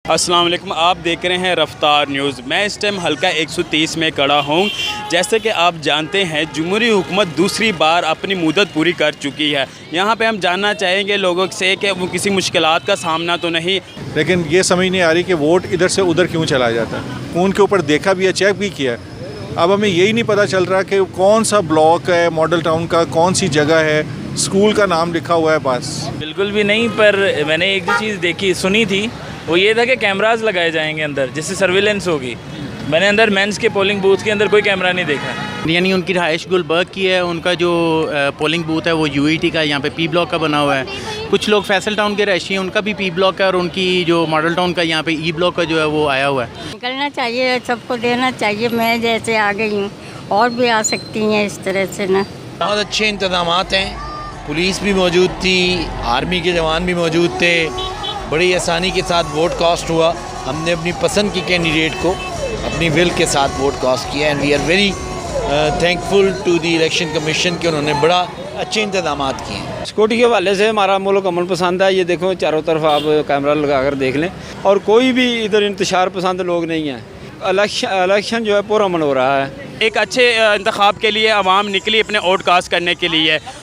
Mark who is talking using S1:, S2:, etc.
S1: अस्सलाम वालेकुम, आप देख रहे हैं रफ्तार न्यूज़। मैं इस टाइम हल्का 130 में खड़ा हूँ। जैसे कि आप जानते हैं जमहूरी हुकूमत दूसरी बार अपनी मुद्दत पूरी कर चुकी है। यहाँ पे हम जानना चाहेंगे लोगों से कि वो किसी मुश्किलात का सामना तो नहीं,
S2: लेकिन ये समझ नहीं आ रही कि वोट इधर से उधर क्यों चला जाता है। फ़ोन के ऊपर देखा भी है, चेक भी किया है, अब हमें यही नहीं पता चल रहा कि कौन सा ब्लॉक है मॉडल टाउन का, कौन सी जगह है, स्कूल का नाम लिखा हुआ है बस।
S3: बिल्कुल भी नहीं, पर मैंने एक जो चीज़ देखी सुनी थी वो ये था कि कैमरास लगाए जाएंगे अंदर, जिससे सर्विलेंस होगी। मैंने अंदर मेंस के पोलिंग बूथ के अंदर कोई कैमरा नहीं देखा।
S4: यानी उनकी रहाइश गुलबर्ग की है, उनका जो पोलिंग बूथ है वो यूईटी का यहाँ पे पी ब्लॉक का बना हुआ है। कुछ लोग फैसल टाउन के रहायशी हैं, उनका भी पी ब्लॉक है, और उनकी जो मॉडल टाउन का यहाँ पे ई ब्लॉक का जो है वो आया हुआ है।
S5: निकलना चाहिए, सबको देना चाहिए। मैं जैसे आ गई हूँ और भी आ सकती हैं इस तरह से ना।
S6: बहुत अच्छे इंतज़ामात हैं, पुलिस भी मौजूद थी, आर्मी के जवान भी मौजूद थे, बड़ी आसानी के साथ वोट कास्ट हुआ। हमने अपनी पसंद की कैंडिडेट को अपनी विल के साथ वोट कास्ट किया and we are very thankful to the election commission कि उन्होंने बड़ा अच्छे इंतजाम किए हैं।
S7: सिक्योरिटी के हवाले से हमारा मुल्क अमन पसंद है। ये देखो चारों तरफ आप कैमरा लगा कर देख लें, और कोई भी इधर इंतशार पसंद लोग नहीं हैं। इलेक्शन जो है पुरअमन हो रहा है।
S1: एक अच्छे इंतखाब के लिए आवाम निकली अपने वोट कास्ट करने के लिए।